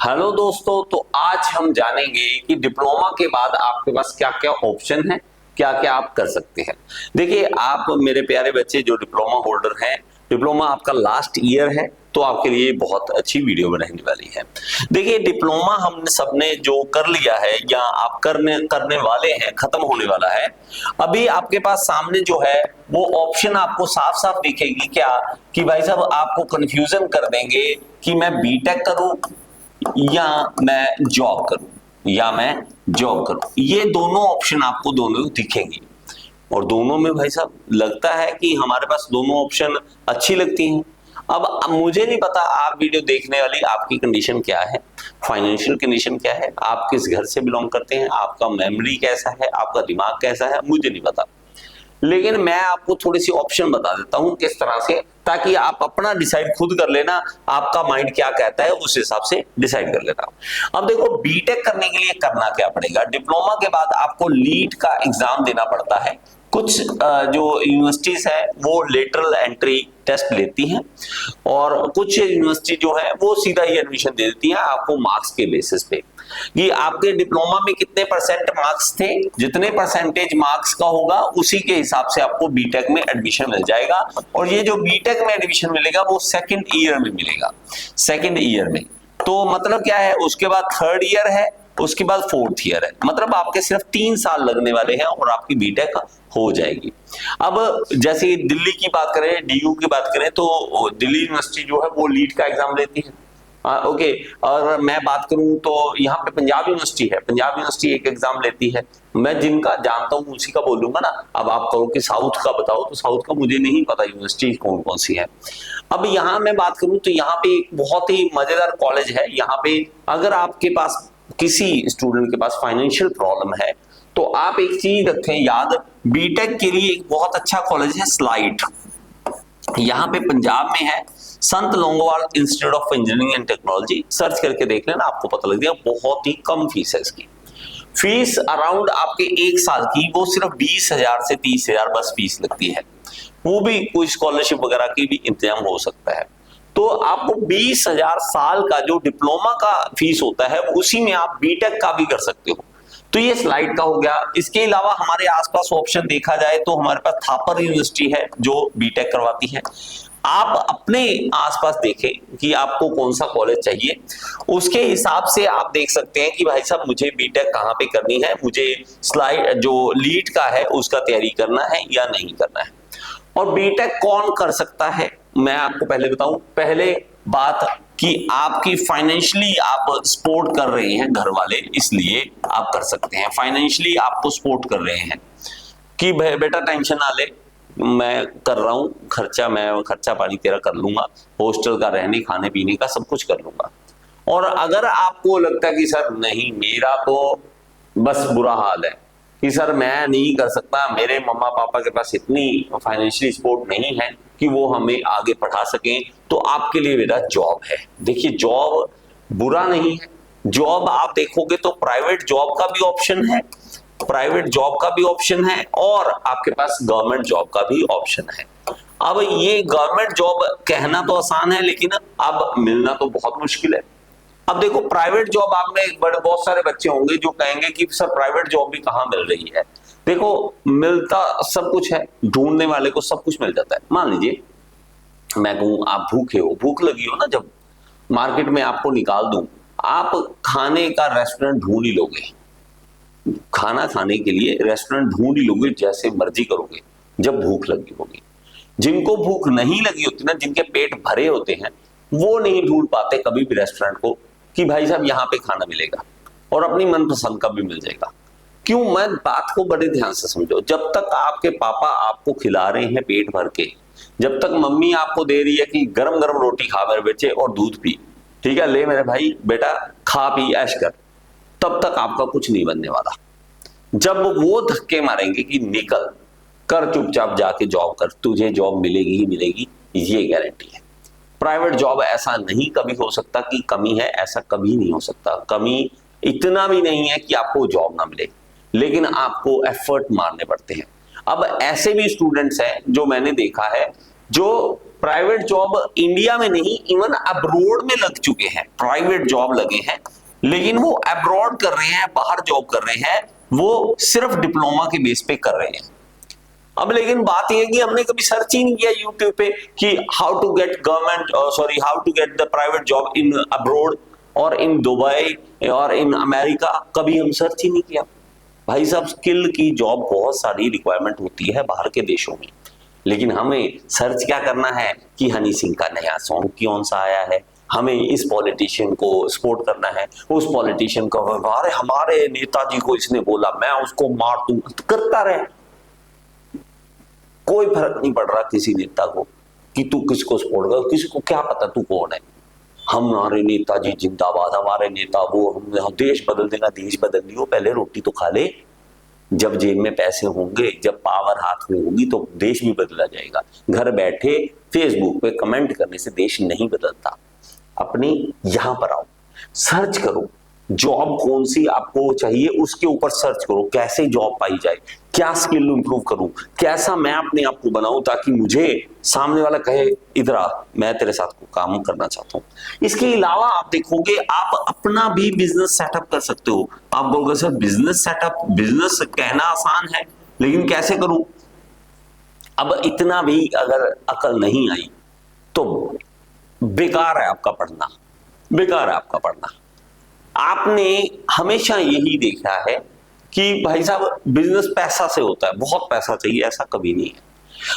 Hello दोस्तों, तो आज हम जानेंगे कि डिप्लोमा के बाद आपके पास क्या क्या ऑप्शन है, क्या क्या आप कर सकते हैं। देखिए, आप मेरे प्यारे बच्चे जो डिप्लोमा होल्डर हैं, डिप्लोमा आपका लास्ट ईयर है, तो आपके लिए बहुत अच्छी वीडियो बनने वाली है। देखिए, डिप्लोमा हमने सबने जो कर लिया है या आप करने वाले हैं, खत्म होने वाला है। अभी आपके पास सामने जो है वो ऑप्शन आपको साफ साफ दिखेगी क्या कि भाई साहब आपको कंफ्यूजन कर देंगे कि मैं बीटेक करूं या मैं जॉब करूं। ये दोनों ऑप्शन आपको दोनों दिखेंगे और दोनों में भाई साहब लगता है कि हमारे पास दोनों ऑप्शन अच्छी लगती हैं। अब मुझे नहीं पता आप वीडियो देखने वाली आपकी कंडीशन क्या है, फाइनेंशियल कंडीशन क्या है, आप किस घर से बिलोंग करते हैं, आपका मेमोरी कैसा है, आपका दिमाग कैसा है, मुझे नहीं पता। लेकिन मैं आपको थोड़ी सी ऑप्शन बता देता हूं किस तरह से, ताकि आप अपना डिसाइड खुद कर लेना, आपका माइंड क्या कहता है उस हिसाब से डिसाइड कर लेना। अब देखो, बीटेक करने के लिए करना क्या पड़ेगा। डिप्लोमा के बाद आपको लीट का एग्जाम देना पड़ता है। कुछ जो यूनिवर्सिटीज है वो लेटरल एंट्री टेस्ट लेती हैं और कुछ यूनिवर्सिटी जो है वो सीधा ही एडमिशन दे देती है आपको मार्क्स के बेसिस पे। कि आपके डिप्लोमा में कितने परसेंट मार्क्स थे, जितने परसेंटेज मार्क्स का होगा उसी के हिसाब से आपको बीटेक में एडमिशन मिल जाएगा। और ये जो बीटेक में एडमिशन मिलेगा वो सेकंड ईयर में मिलेगा, सेकंड ईयर में। तो मतलब क्या है, उसके बाद थर्ड ईयर है, उसके बाद फोर्थ ईयर है, मतलब आपके सिर्फ 3 साल लगने वाले हैं और आपकी बीटेक हो जाएगी। अब जैसे दिल्ली की बात करें, डीयू की बात करें, तो दिल्ली यूनिवर्सिटी जो है वो लीट का एग्जाम लेती है। ओके, और मैं बात करूं तो यहाँ पे पंजाब यूनिवर्सिटी है, पंजाब यूनिवर्सिटी एक एग्जाम लेती है। मैं जिनका जानता हूँ उसी का बोलूंगा ना। अब आप कहो कि साउथ का बताओ, तो साउथ का मुझे नहीं पता यूनिवर्सिटी कौन कौन सी है। अब यहाँ मैं बात करूं तो यहाँ पे एक बहुत ही मजेदार कॉलेज है। यहाँ पे अगर आपके पास किसी स्टूडेंट के पास फाइनेंशियल प्रॉब्लम है तो आप एक चीज रखें याद, बीटेक के लिए एक बहुत अच्छा कॉलेज है स्लाइड, यहाँ पे पंजाब में है, संत Longowal institute of engineering and technology. Search करके देख लेना, आपको पता लग जाएगा। बहुत ही कम फीस है इसकी। फीस अराउंड आपके 1 साल की वो सिर्फ 20,000 से 30,000 बस फीस लगती है। वो भी कोई स्कॉलरशिप वगैरह की भी इंतजाम हो सकता है। तो आपको 20,000 साल का जो डिप्लोमा का फीस होता है उसी में आप बीटेक का भी कर सकते हो। तो ये स्लाइड का हो गया। इसके अलावा हमारे आसपास ऑप्शन देखा जाए तो हमारे पास थापर यूनिवर्सिटी है जो बीटेक करवाती है। आप अपने आसपास देखें कि आपको कौन सा कॉलेज चाहिए, उसके हिसाब से आप देख सकते हैं कि भाई साहब मुझे बीटेक कहाँ पे करनी है, मुझे स्लाइड जो लीट का है उसका तैयारी करना है या नहीं करना है। और बीटेक कौन कर सकता है, मैं आपको पहले बताऊं। पहले बात कि आपकी फाइनेंशियली आप सपोर्ट कर रहे हैं, घर वाले इसलिए आप कर सकते हैं। फाइनेंशियली आपको सपोर्ट कर रहे हैं कि बेटा टेंशन ना ले, मैं कर रहा हूं खर्चा, मैं खर्चा पानी तेरा कर लूंगा, हॉस्टल का रहने खाने पीने का सब कुछ कर लूंगा। और अगर आपको लगता है कि सर नहीं, मेरा तो बस बुरा हाल है कि सर मैं नहीं कर सकता, मेरे मम्मा पापा के पास इतनी फाइनेंशियली सपोर्ट नहीं है कि वो हमें आगे पढ़ा सकें, तो आपके लिए बेटा जॉब है। देखिए, जॉब बुरा नहीं है। जॉब आप देखोगे तो प्राइवेट जॉब का भी ऑप्शन है, प्राइवेट जॉब का भी ऑप्शन है और आपके पास गवर्नमेंट जॉब का भी ऑप्शन है। अब ये गवर्नमेंट जॉब कहना तो आसान है लेकिन अब मिलना तो बहुत मुश्किल है। अब देखो, प्राइवेट जॉब आप में बहुत सारे बच्चे होंगे जो कहेंगे कि सर प्राइवेट जॉब भी कहाँ मिल रही है। देखो, मिलता सब कुछ है, ढूंढने वाले को सब कुछ मिल जाता है। मान लीजिए मैं कहूं आप भूखे हो, भूख लगी हो ना, जब मार्केट में आपको निकाल दूं, आप खाने का रेस्टोरेंट ढूंढ ही लोगे, खाना खाने के लिए रेस्टोरेंट ढूंढ ही लोगे, जैसे मर्जी करोगे जब भूख लगी होगी। जिनको भूख नहीं लगी होती ना, जिनके पेट भरे होते हैं, वो नहीं ढूंढ पाते कभी भी रेस्टोरेंट को कि भाई साहब यहाँ पे खाना मिलेगा और अपनी मनपसंद का भी मिल जाएगा। क्यों? मैं बात को बड़े ध्यान से समझो। जब तक आपके पापा आपको खिला रहे हैं पेट भर के, जब तक मम्मी आपको दे रही है कि गरम गरम रोटी खा मेरे बच्चे और दूध पी, ठीक है, ले मेरे भाई बेटा खा पी ऐश कर, तब तक आपका कुछ नहीं बनने वाला। जब वो धक्के मारेंगे कि निकल कर, चुपचाप जाके जॉब कर, तुझे जॉब मिलेगी ही मिलेगी, ये गारंटी है। प्राइवेट जॉब ऐसा नहीं कभी हो सकता कि कमी है, ऐसा कभी नहीं हो सकता। कमी इतना भी नहीं है कि आपको जॉब ना मिले, लेकिन आपको एफर्ट मारने पड़ते हैं। अब ऐसे भी स्टूडेंट्स हैं जो मैंने देखा है जो प्राइवेट जॉब इंडिया में नहीं इवन अब्रॉड में लग चुके हैं, प्राइवेट जॉब लगे हैं, लेकिन वो अब्रॉड कर रहे हैं, बाहर जॉब कर रहे हैं, वो सिर्फ डिप्लोमा के बेस पे कर रहे हैं। अब लेकिन बात यह है कि हमने कभी सर्च ही नहीं किया यूट्यूब पे कि how to get how to get the private job in abroad और इन दुबई और इन अमेरिका, कभी हम सर्च ही नहीं किया। भाई साहब, स्किल की जॉब बहुत सारी रिक्वायरमेंट होती है बाहर के देशों में, लेकिन हमें सर्च क्या करना है कि हनी सिंह का नया सॉन्ग कौन सा आया है, हमें इस पॉलिटिशियन को सपोर्ट करना है, उस पॉलिटिशियन को, अरे हमारे नेताजी को इसने बोला मैं उसको मार दूं, करता रहे। कोई फर्क नहीं पड़ रहा किसी नेता को कि तू किसको सपोर्ट कर, किसी को क्या पता तू कौन है। हमारे नेताजी जिंदाबाद, हमारे नेता वो, हम देश बदल देगा। देश बदल लियो, पहले रोटी तो खा ले। जब जेब में पैसे होंगे, जब पावर हाथ में होगी तो देश भी बदला जाएगा। घर बैठे फेसबुक पे कमेंट करने से देश नहीं बदलता। अपनी यहां पर आओ, सर्च करो जॉब कौन सी आपको चाहिए, उसके ऊपर सर्च करो कैसे जॉब पाई जाए, क्या स्किल इंप्रूव करूं, कैसा मैं अपने आप को बनाऊं ताकि मुझे सामने वाला कहे इधर आ, मैं तेरे साथ को काम करना चाहता हूं। इसके अलावा आप देखोगे आप अपना भी बिजनेस सेटअप कर सकते हो। आप बोलोगे सर बिजनेस सेटअप, बिजनेस कहना आसान है लेकिन कैसे करूं। अब इतना भी अगर अकल नहीं आई तो बेकार है आपका पढ़ना, बेकार है आपका पढ़ना। आपने हमेशा यही देखा है कि भाई साहब बिजनेस पैसा से होता है, बहुत पैसा चाहिए, ऐसा कभी नहीं है।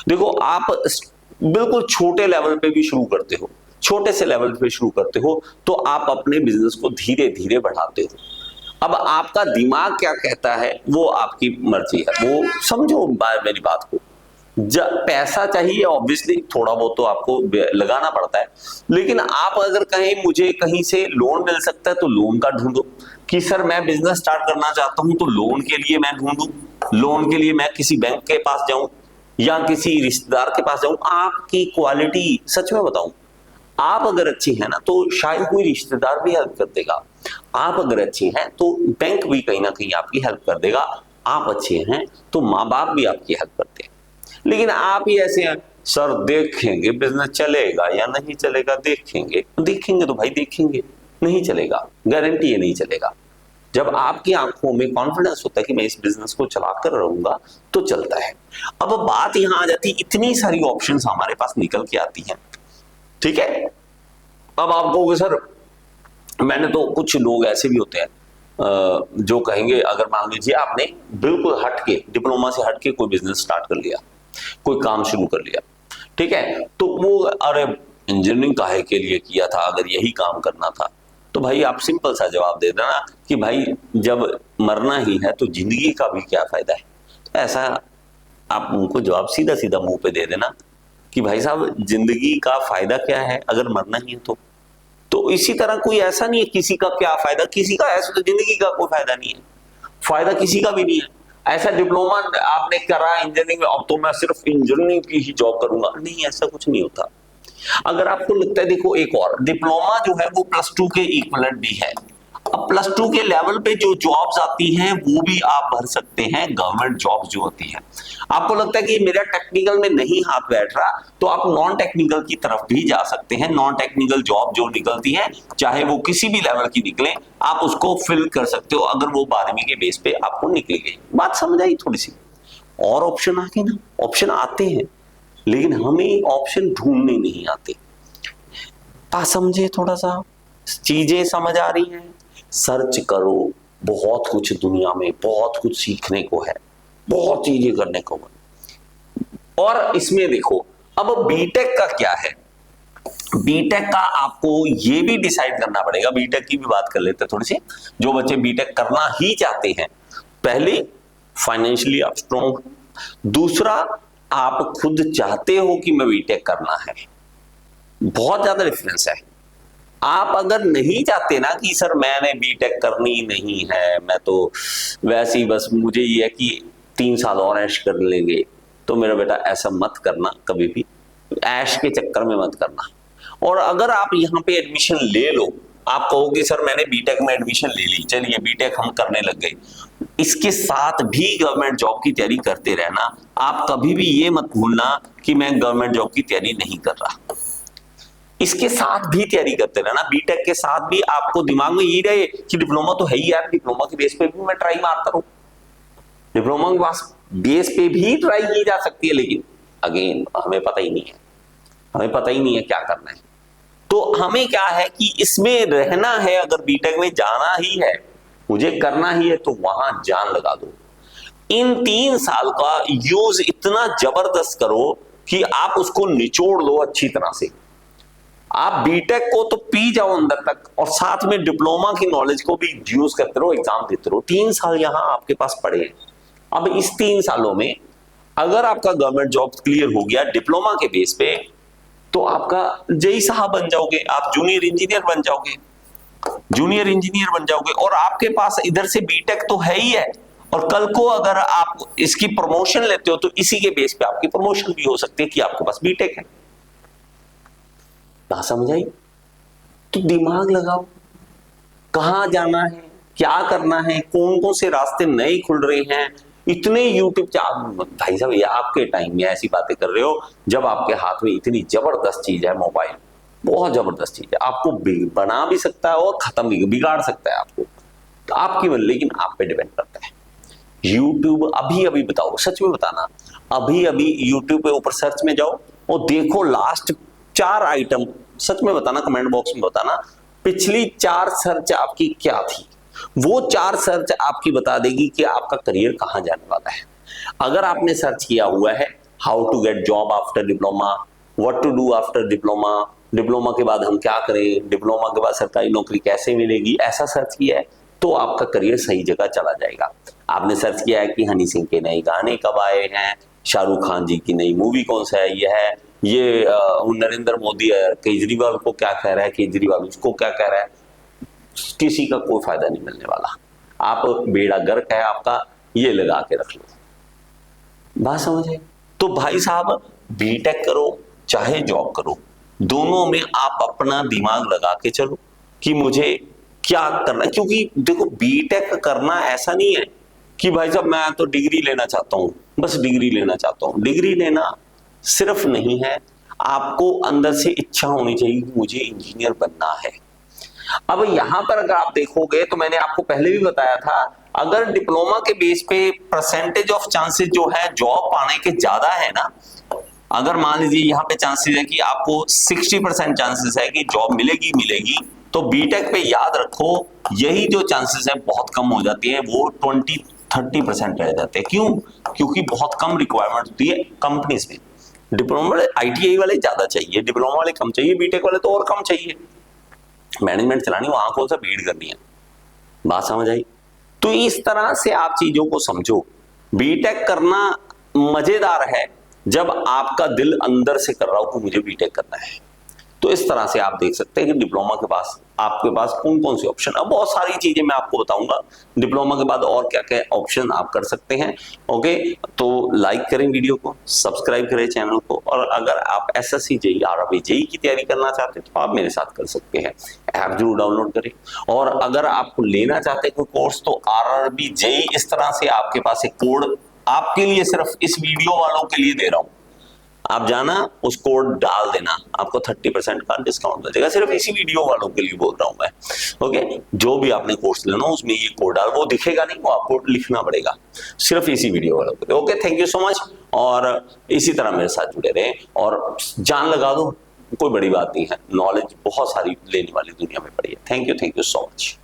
देखो आप बिल्कुल छोटे लेवल पे भी शुरू करते हो, छोटे से लेवल पे शुरू करते हो तो आप अपने बिजनेस को धीरे धीरे बढ़ाते हो। अब आपका दिमाग क्या कहता है वो आपकी मर्जी है, वो समझो मेरी बात को। पैसा चाहिए ऑब्वियसली, थोड़ा बहुत तो आपको लगाना पड़ता है, लेकिन आप अगर कहें मुझे कहीं से लोन मिल सकता है तो लोन का ढूंढो कि सर मैं बिजनेस स्टार्ट करना चाहता हूं तो लोन के लिए मैं ढूंढूं, लोन के लिए मैं किसी बैंक के पास जाऊं या किसी रिश्तेदार के पास जाऊं। आपकी क्वालिटी सच में बताऊं, आप अगर अच्छी है ना तो शायद कोई रिश्तेदार भी हेल्प कर देगा, आप अगर अच्छी हैं तो बैंक भी कहीं ना कहीं आपकी हेल्प कर देगा, आप अच्छे हैं तो माँ बाप भी आपकी हेल्प करते हैं। लेकिन आप ही ऐसे हैं सर देखेंगे बिजनेस चलेगा या नहीं चलेगा, देखेंगे तो भाई देखेंगे, नहीं चलेगा, गारंटी है नहीं चलेगा। जब आपकी आंखों में कॉन्फिडेंस होता है कि मैं इस बिजनेस को चलाकर रहूंगा तो चलता है। अब बात यहां आ जाती है, इतनी सारी ऑप्शंस हमारे पास निकल के आती हैं, ठीक है। अब आप कहोगे सर मैंने तो, कुछ लोग ऐसे भी होते हैं जो कहेंगे अगर मान लीजिए आपने बिल्कुल हटके, डिप्लोमा से हटके कोई बिजनेस स्टार्ट कर लिया, कोई काम शुरू कर लिया, ठीक है, तो वो अरे इंजीनियरिंग काहे के लिए किया था, अगर यही काम करना था तो भाई आप सिंपल सा जवाब दे देना कि भाई जब मरना ही है तो जिंदगी का भी क्या फायदा है। तो ऐसा आप उनको जवाब सीधा सीधा मुंह पे दे देना कि भाई साहब जिंदगी का फायदा क्या है अगर मरना ही है तो इसी तरह कोई ऐसा नहीं है किसी का क्या फायदा, किसी का ऐसा तो जिंदगी का कोई फायदा नहीं है, फायदा किसी का भी नहीं है। ऐसा डिप्लोमा आपने करा इंजीनियरिंग में अब तो मैं सिर्फ इंजीनियरिंग की ही जॉब करूंगा, नहीं, ऐसा कुछ नहीं होता। अगर आपको लगता है, देखो एक और डिप्लोमा जो है वो +2 के इक्विवेलेंट भी है। अब +2 के लेवल पे जो जॉब्स आती हैं वो भी आप भर सकते हैं, गवर्नमेंट जॉब्स जो होती हैं। आपको लगता है कि मेरा टेक्निकल में नहीं हाथ बैठ रहा तो आप नॉन टेक्निकल की तरफ भी जा सकते हैं। नॉन टेक्निकल जॉब जो निकलती है चाहे वो किसी भी लेवल की निकले, आप उसको फिल कर सकते हो अगर वो 12वीं के बेस पे आपको निकली गई। बात समझ आई थोड़ी सी? और ऑप्शन आते ना, ऑप्शन आते हैं लेकिन हमें ऑप्शन ढूंढने नहीं आते। समझे, थोड़ा सा चीजें समझ आ रही हैं, सर्च करो, बहुत कुछ दुनिया में, बहुत कुछ सीखने को है, बहुत चीजें करने को है। और इसमें देखो अब बीटेक का क्या है, बीटेक का आपको ये भी डिसाइड करना पड़ेगा। बीटेक की भी बात कर लेते हैं थोड़ी सी। जो बच्चे बीटेक करना ही चाहते हैं, पहले फाइनेंशियली आप स्ट्रॉन्ग, दूसरा आप खुद चाहते हो कि मैं बीटेक करना है, बहुत ज्यादा डिफरेंस है। आप अगर नहीं चाहते ना कि सर मैंने बीटेक करनी नहीं है, मैं तो वैसे ही बस मुझे ये है कि 3 साल और ऐश कर लेंगे, तो मेरा बेटा ऐसा मत करना, कभी भी ऐश के चक्कर में मत करना। और अगर आप यहाँ पे एडमिशन ले लो, आप कहोगे सर मैंने बीटेक में एडमिशन ले ली, चलिए बीटेक हम करने लग गए, इसके साथ भी गवर्नमेंट जॉब की तैयारी करते रहना। आप कभी भी ये मत भूलना कि मैं गवर्नमेंट जॉब की तैयारी नहीं कर रहा, इसके साथ भी तैयारी करते रहना। बीटेक के साथ भी आपको दिमाग में ये रहे कि डिप्लोमा तो है ही यार, डिप्लोमा के बेस पे भी मैं ट्राई मारता रहूं, डिप्लोमा के बेस पे भी ट्राई की जा सकती है, लेकिन अगेन हमें पता ही नहीं है, हमें पता ही नहीं है क्या करना है। तो हमें क्या है कि इसमें रहना है, अगर बीटेक में जाना ही है, मुझे करना ही है, तो वहां जान लगा दो। इन 3 साल का यूज इतना जबरदस्त करो कि आप उसको निचोड़ लो अच्छी तरह से। आप बीटेक को तो पी जाओ अंदर तक, और साथ में डिप्लोमा की नॉलेज को भी यूज करते रहो, एग्जाम देते रहो। 3 साल यहां आपके पास पड़े हैं। अब इस 3 सालों में अगर आपका गवर्नमेंट जॉब क्लियर हो गया डिप्लोमा के बेस पे, तो आपका जेई साहब बन जाओगे, आप जूनियर इंजीनियर बन जाओगे, जूनियर इंजीनियर बन जाओगे, और आपके पास इधर से बीटेक तो है ही है, और कल को अगर आप इसकी प्रमोशन लेते हो तो इसी के बेस पे आपकी प्रमोशन भी हो सकती है कि आपके पास बीटेक है। बात समझ आई? तो दिमाग लगाओ, कहां जाना है, क्या करना है, कौन कौन से रास्ते नए खुल रहे हैं। इतने यूट्यूब भाई साहब, ये आपके टाइम में ऐसी बातें कर रहे हो जब आपके हाथ में इतनी जबरदस्त चीज है मोबाइल, बहुत जबरदस्त चीज है, आपको बना भी सकता है और खत्म भी, बिगाड़ सकता है आपको, तो आपकी लेकिन आप पे डिपेंड करता है। यूट्यूब अभी अभी बताओ, सच में बताना, अभी अभी यूट्यूब पे ऊपर सर्च में जाओ और देखो लास्ट 4 आइटम, सच में बताना, कमेंट बॉक्स में बताना पिछली 4 सर्च आपकी क्या थी। वो 4 सर्च आपकी बता देगी कि आपका करियर कहां जाने वाला है। अगर आपने सर्च किया हुआ है how to get job after diploma, what to do after diploma, diploma के बाद हम क्या करें, डिप्लोमा के बाद सरकारी नौकरी कैसे मिलेगी, ऐसा सर्च किया है तो आपका करियर सही जगह चला जाएगा। आपने सर्च किया है कि हनी सिंह के नए गाने कब आए हैं, शाहरुख खान जी की नई मूवी कौन सा है, ये नरेंद्र मोदी केजरीवाल को क्या कह रहा है, केजरीवाल उसको क्या कह रहा है, किसी का कोई फायदा नहीं मिलने वाला। आप बेड़ा गर्क है आपका, ये लगा के रख लो। बात समझे? तो भाई साहब, बीटेक करो चाहे जॉब करो, दोनों में आप अपना दिमाग लगा के चलो कि मुझे क्या करना है। क्योंकि देखो, बीटेक करना ऐसा नहीं है कि भाई साहब मैं तो डिग्री लेना चाहता हूं, बस डिग्री लेना चाहता हूं। डिग्री लेना सिर्फ नहीं है, आपको अंदर से इच्छा होनी चाहिए कि मुझे इंजीनियर बनना है। अब यहां पर अगर आप देखोगे तो मैंने आपको पहले भी बताया था, अगर डिप्लोमा के बेस पे परसेंटेज ऑफ चांसेस जो है जॉब पाने के ज्यादा है ना, अगर मान लीजिए यहाँ पे चांसेस है कि आपको 60% चांसेस है कि जॉब मिलेगी, तो बीटेक पे याद रखो यही जो चांसेस है बहुत कम हो जाती है, वो 20-30% रह जाते हैं। क्यों? क्योंकि बहुत कम रिक्वायरमेंट होती है कंपनीज में। डिप्लोमा वाले, आईटीआई वाले ज्यादा चाहिए, डिप्लोमा वाले कम चाहिए, बीटेक वाले तो और कम चाहिए। मैनेजमेंट चलानी, वहां कौन सा भीड़ करनी है। बात समझ आई? तो इस तरह से आप चीजों को समझो। बीटेक करना मजेदार है जब आपका दिल अंदर से कर रहा हो कि मुझे बीटेक करना है। तो इस तरह से आप देख सकते हैं कि डिप्लोमा के पास आपके पास कौन कौन से ऑप्शन है। बहुत सारी चीजें मैं आपको बताऊंगा डिप्लोमा के बाद और क्या क्या ऑप्शन आप कर सकते हैं। ओके, तो लाइक करें वीडियो को, सब्सक्राइब करें चैनल को, और अगर आप एसएससी जेईई आरआरबी जेईई की तैयारी करना चाहते हैं तो आप मेरे साथ कर सकते हैं। ऐप जरूर डाउनलोड करें। और अगर आप लेना चाहते हैं कोई कोर्स तो आरआरबी जेईई, इस तरह से आपके पास एक कोड आपके लिए सिर्फ इस वीडियो वालों के लिए दे रहा हूं, आप जाना उस कोड डाल देना, आपको 30% का डिस्काउंट मिलेगा। सिर्फ इसी वीडियो वालों के लिए बोल रहा हूं मैं। ओके, जो भी आपने कोर्स लेना उसमें ये कोड डाल, वो दिखेगा नहीं, वो आपको लिखना पड़ेगा, सिर्फ इसी वीडियो वालों के लिए। Okay, thank you so much, और इसी तरह मेरे साथ जुड़े रहें और जान लगा दो, कोई बड़ी बात नहीं है, नॉलेज बहुत सारी लेने वाली दुनिया में पड़ी है। Thank you so much.